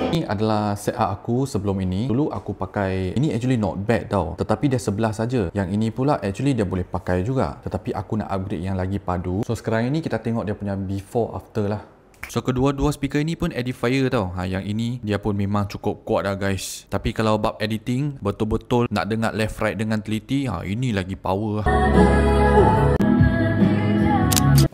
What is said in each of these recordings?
Ini adalah setup aku sebelum ini. Dulu aku pakai, ini actually not bad tau, tetapi dia sebelah saja. Yang ini pula actually dia boleh pakai juga, tetapi aku nak upgrade yang lagi padu. So sekarang ini kita tengok dia punya before after lah. So kedua-dua speaker ini pun edifier tau. Yang ini dia pun memang cukup kuat dah guys. Tapi kalau bab editing, betul-betul nak dengar left right dengan teliti, ini lagi power lah.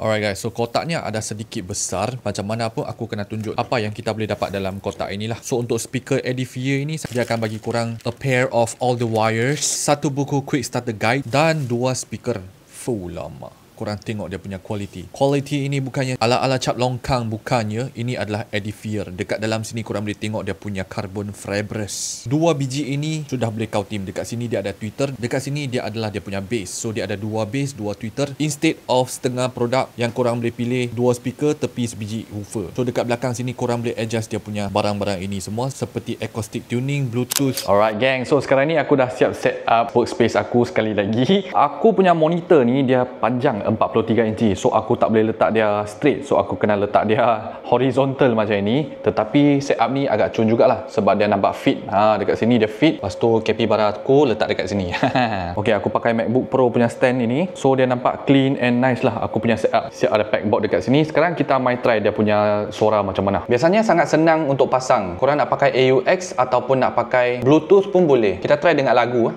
Alright guys, so kotaknya ada sedikit besar. Macam mana pun aku kena tunjuk apa yang kita boleh dapat dalam kotak inilah. So untuk speaker edifier ini, dia akan bagi korang a pair of all the wires, satu buku quick starter guide dan dua speaker full lama. Korang tengok dia punya quality. Quality ini bukannya ala-ala cap longkang, bukannya. Ini adalah edifier. Dekat dalam sini korang boleh tengok dia punya carbon fibers. Dua biji ini sudah boleh kau tim. Dekat sini dia ada tweeter. Dekat sini dia adalah dia punya base. So dia ada dua base, dua tweeter. Instead of setengah produk yang korang boleh pilih dua speaker tepi sebiji woofer. So dekat belakang sini korang boleh adjust dia punya barang-barang ini semua seperti acoustic tuning, bluetooth. Alright gang, so sekarang ni aku dah siap set up workspace aku sekali lagi. Aku punya monitor ni dia panjang 43 inci. So aku tak boleh letak dia straight. So aku kena letak dia horizontal macam ini. Tetapi setup ni agak cun jugalah sebab dia nampak fit. Dekat sini dia fit. Lepas tu capybara aku letak dekat sini. Okay, aku pakai MacBook Pro punya stand ini. So dia nampak clean and nice lah. Aku punya setup. Siap ada packboard dekat sini. Sekarang kita mai try dia punya suara macam mana. Biasanya sangat senang untuk pasang. Korang nak pakai AUX ataupun nak pakai Bluetooth pun boleh. Kita try dengan lagu.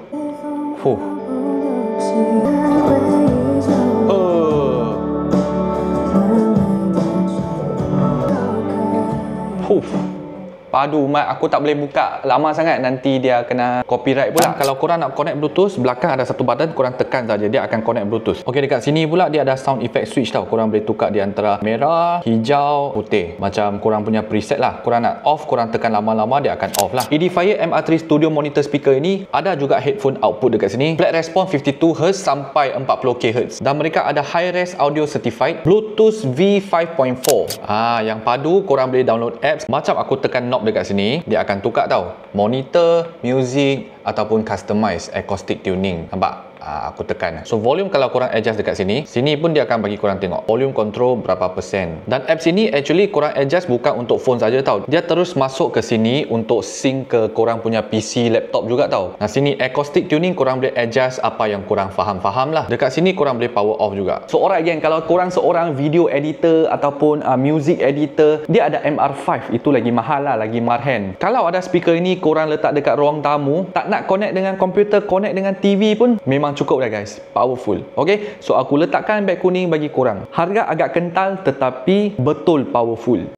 Padu mat, aku tak boleh buka lama sangat, nanti dia kena copyright pula. Kalau korang nak connect Bluetooth, belakang ada satu button, korang tekan saja dia akan connect Bluetooth. Okey, dekat sini pula dia ada sound effect switch tau. Korang boleh tukar di antara merah, hijau, putih. Macam korang punya preset lah. Korang nak off, korang tekan lama-lama dia akan off lah. Edifier MR3 Studio Monitor speaker ini ada juga headphone output dekat sini. Flat response 52Hz sampai 40kHz. Dan mereka ada high res audio certified Bluetooth V5.4. Yang padu korang boleh download apps. Macam aku tekan knob dekat sini, dia akan tukar tau. Monitor, music ataupun customize acoustic tuning. Nampak? Aku tekan. So volume kalau korang adjust dekat sini, sini pun dia akan bagi korang tengok volume control berapa persen. Dan apps ini actually korang adjust bukan untuk phone saja tau. Dia terus masuk ke sini untuk sync ke korang punya PC, laptop juga tau. Nah sini acoustic tuning korang boleh adjust apa yang korang faham-faham lah. Dekat sini korang boleh power off juga. So alright gang, kalau korang seorang video editor ataupun music editor, dia ada MR5. Itu lagi mahal lah, lagi marhen. Kalau ada speaker ini korang letak dekat ruang tamu, tak nak connect dengan komputer, connect dengan TV pun memang cukup dah guys, powerful. Okay, so aku letakkan beg kuning bagi korang. Harga agak kental tetapi betul powerful.